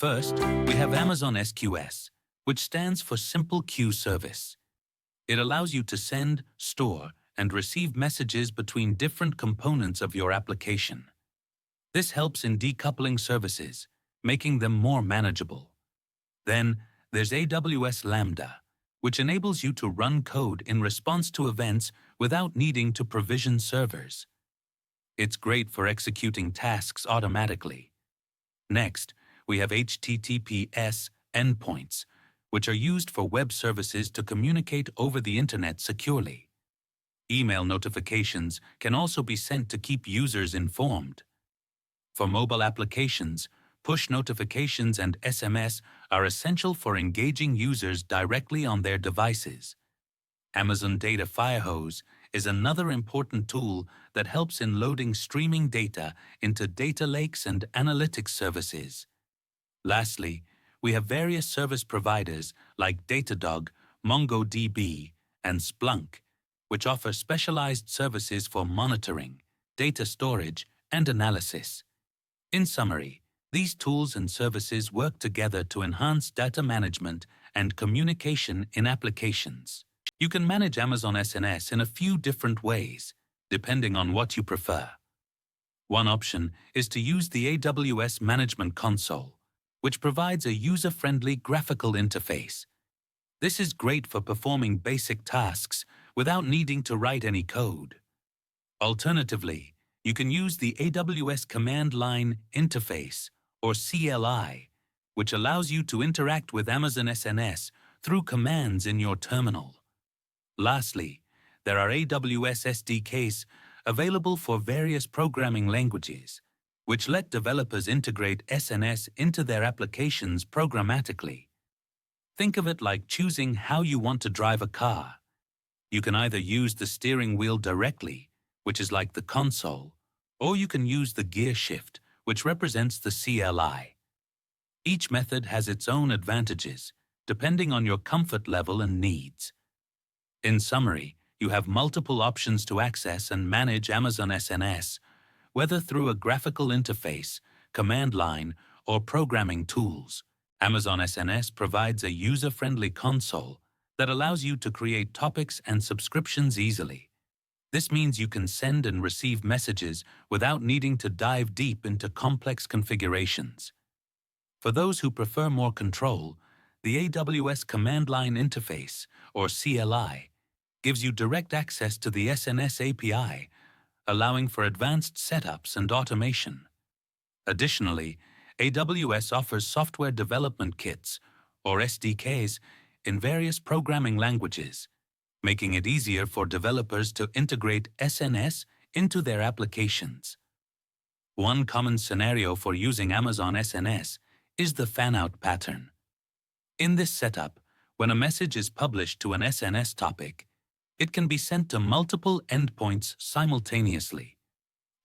First, we have Amazon SQS, which stands for Simple Queue Service. It allows you to send, store, and receive messages between different components of your application. This helps in decoupling services, making them more manageable. Then, there's AWS Lambda, which enables you to run code in response to events without needing to provision servers. It's great for executing tasks automatically. Next, we have HTTPS endpoints, which are used for web services to communicate over the internet securely. Email notifications can also be sent to keep users informed. For mobile applications, push notifications and SMS are essential for engaging users directly on their devices. Amazon Data Firehose is another important tool that helps in loading streaming data into data lakes and analytics services. Lastly, we have various service providers like Datadog, MongoDB, and Splunk, which offer specialized services for monitoring, data storage, and analysis. In summary, these tools and services work together to enhance data management and communication in applications. You can manage Amazon SNS in a few different ways, depending on what you prefer. One option is to use the AWS Management Console, which provides a user-friendly graphical interface. This is great for performing basic tasks without needing to write any code. Alternatively, you can use the AWS Command Line Interface, or CLI, which allows you to interact with Amazon SNS through commands in your terminal. Lastly, there are AWS SDKs available for various programming languages, which let developers integrate SNS into their applications programmatically. Think of it like choosing how you want to drive a car. You can either use the steering wheel directly, which is like the console, or you can use the gear shift, which represents the CLI. Each method has its own advantages, depending on your comfort level and needs. In summary, you have multiple options to access and manage Amazon SNS, whether through a graphical interface, command line, or programming tools. Amazon SNS provides a user-friendly console that allows you to create topics and subscriptions easily. This means you can send and receive messages without needing to dive deep into complex configurations. For those who prefer more control, the AWS Command Line Interface, or CLI, gives you direct access to the SNS API, allowing for advanced setups and automation. Additionally, AWS offers software development kits, or SDKs, in various programming languages, making it easier for developers to integrate SNS into their applications. One common scenario for using Amazon SNS is the fan-out pattern. In this setup, when a message is published to an SNS topic, it can be sent to multiple endpoints simultaneously.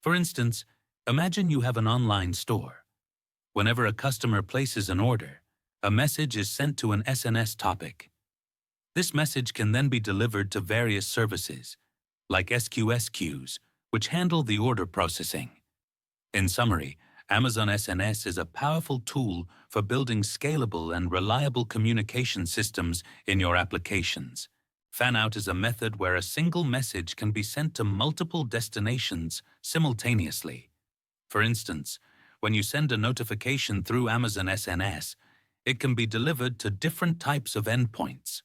For instance, imagine you have an online store. Whenever a customer places an order, a message is sent to an SNS topic. This message can then be delivered to various services, like SQS queues, which handle the order processing. In summary, Amazon SNS is a powerful tool for building scalable and reliable communication systems in your applications. Fan-out is a method where a single message can be sent to multiple destinations simultaneously. For instance, when you send a notification through Amazon SNS, it can be delivered to different types of endpoints.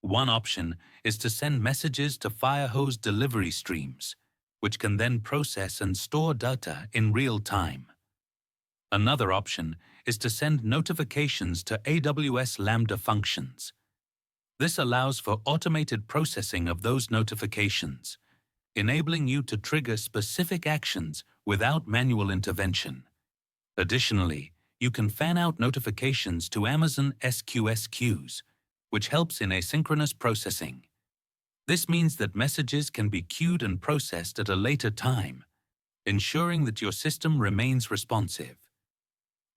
One option is to send messages to Firehose delivery streams, which can then process and store data in real time. Another option is to send notifications to AWS Lambda functions. This allows for automated processing of those notifications, enabling you to trigger specific actions without manual intervention. Additionally, you can fan out notifications to Amazon SQS queues, which helps in asynchronous processing. This means that messages can be queued and processed at a later time, ensuring that your system remains responsive.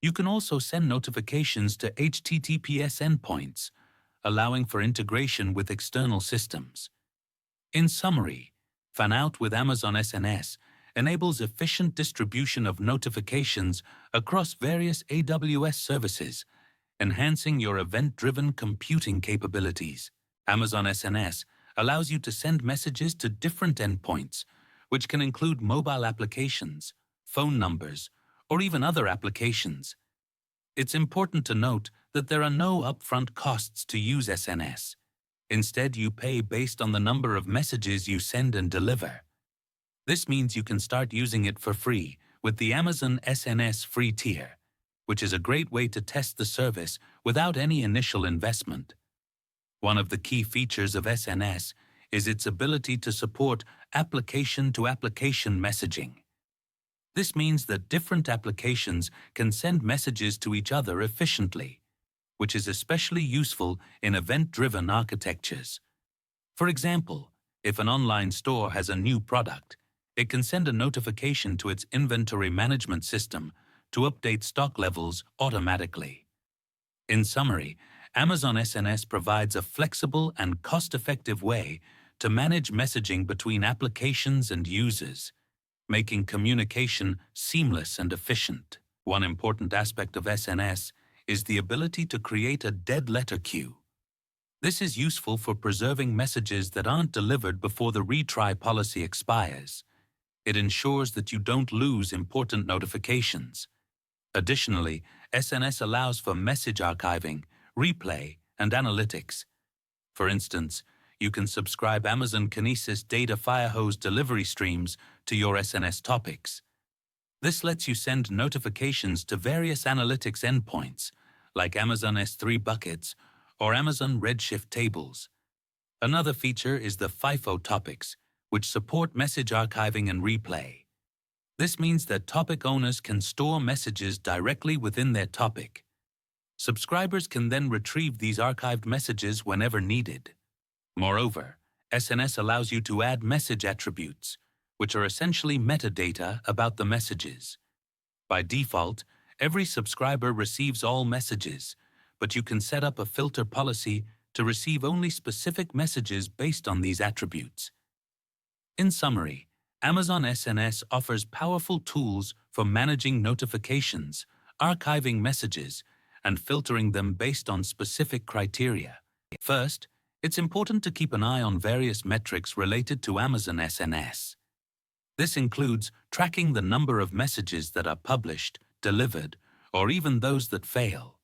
You can also send notifications to HTTPS endpoints, allowing for integration with external systems. In summary, fan-out with Amazon SNS enables efficient distribution of notifications across various AWS services, enhancing your event-driven computing capabilities. Amazon SNS allows you to send messages to different endpoints, which can include mobile applications, phone numbers, or even other applications. It's important to note that there are no upfront costs to use SNS. Instead, you pay based on the number of messages you send and deliver. This means you can start using it for free with the Amazon SNS free tier, which is a great way to test the service without any initial investment. One of the key features of SNS is its ability to support application-to-application messaging. This means that different applications can send messages to each other efficiently, which is especially useful in event-driven architectures. For example, if an online store has a new product, it can send a notification to its inventory management system to update stock levels automatically. In summary, Amazon SNS provides a flexible and cost-effective way to manage messaging between applications and users, making communication seamless and efficient. One important aspect of SNS is the ability to create a dead letter queue. This is useful for preserving messages that aren't delivered before the retry policy expires. It ensures that you don't lose important notifications. Additionally, SNS allows for message archiving, replay, and analytics. For instance, you can subscribe Amazon Kinesis Data Firehose delivery streams to your SNS topics. This lets you send notifications to various analytics endpoints, like Amazon S3 buckets or Amazon Redshift tables. Another feature is the FIFO topics, which support message archiving and replay. This means that topic owners can store messages directly within their topic. Subscribers can then retrieve these archived messages whenever needed. Moreover, SNS allows you to add message attributes, which are essentially metadata about the messages. By default, every subscriber receives all messages, but you can set up a filter policy to receive only specific messages based on these attributes. In summary, Amazon SNS offers powerful tools for managing notifications, archiving messages, and filtering them based on specific criteria. First, it's important to keep an eye on various metrics related to Amazon SNS. This includes tracking the number of messages that are published, delivered, or even those that fail.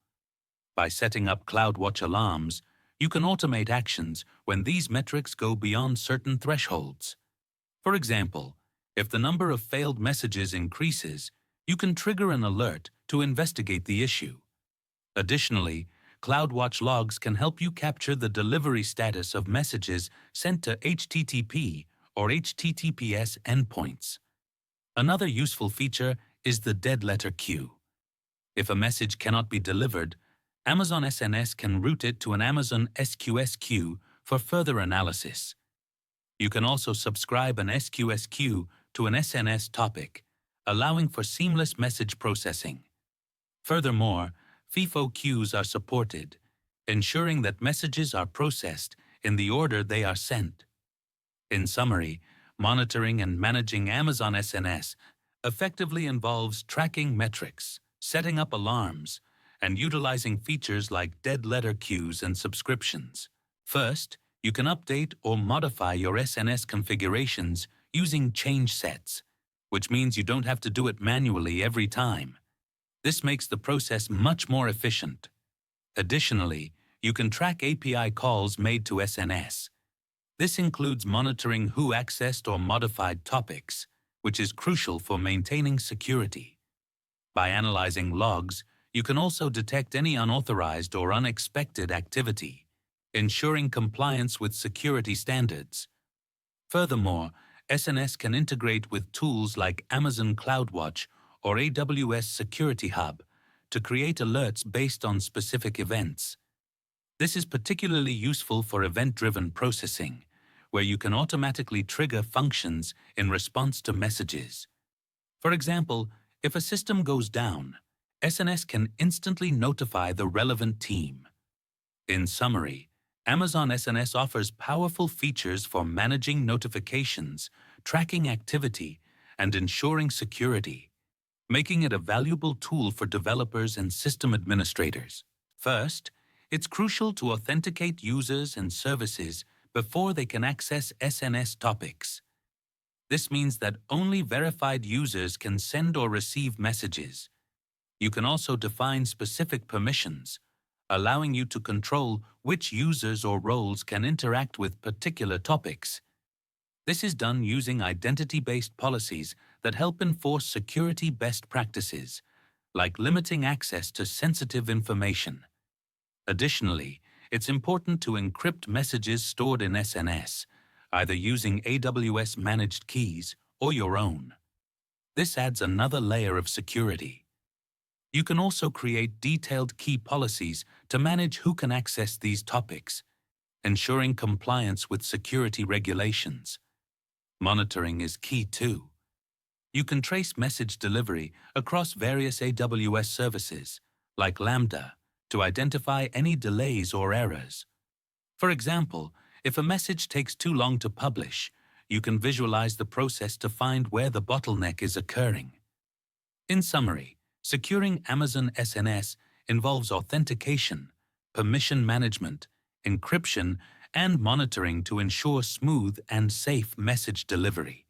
By setting up CloudWatch alarms, you can automate actions when these metrics go beyond certain thresholds. For example, if the number of failed messages increases, you can trigger an alert to investigate the issue. Additionally, CloudWatch logs can help you capture the delivery status of messages sent to HTTP or HTTPS endpoints. Another useful feature is the dead letter queue. If a message cannot be delivered, Amazon SNS can route it to an Amazon SQS queue for further analysis. You can also subscribe an SQS queue to an SNS topic, allowing for seamless message processing. Furthermore, FIFO queues are supported, ensuring that messages are processed in the order they are sent. In summary, monitoring and managing Amazon SNS effectively involves tracking metrics, setting up alarms, and utilizing features like dead letter queues and subscriptions. First, you can update or modify your SNS configurations using change sets, which means you don't have to do it manually every time. This makes the process much more efficient. Additionally, you can track API calls made to SNS. This includes monitoring who accessed or modified topics, which is crucial for maintaining security. By analyzing logs, you can also detect any unauthorized or unexpected activity, ensuring compliance with security standards. Furthermore, SNS can integrate with tools like Amazon CloudWatch or AWS Security Hub to create alerts based on specific events. This is particularly useful for event-driven processing, where you can automatically trigger functions in response to messages. For example, if a system goes down, SNS can instantly notify the relevant team. In summary, Amazon SNS offers powerful features for managing notifications, tracking activity, and ensuring security, making it a valuable tool for developers and system administrators. First, it's crucial to authenticate users and services before they can access SNS topics. This means that only verified users can send or receive messages. You can also define specific permissions, allowing you to control which users or roles can interact with particular topics. This is done using identity-based policies that help enforce security best practices, like limiting access to sensitive information. Additionally, it's important to encrypt messages stored in SNS, either using AWS managed keys or your own. This adds another layer of security. You can also create detailed key policies to manage who can access these topics, ensuring compliance with security regulations. Monitoring is key too. You can trace message delivery across various AWS services, like Lambda, to identify any delays or errors. For example, if a message takes too long to publish, you can visualize the process to find where the bottleneck is occurring. In summary, securing Amazon SNS involves authentication, permission management, encryption, and monitoring to ensure smooth and safe message delivery.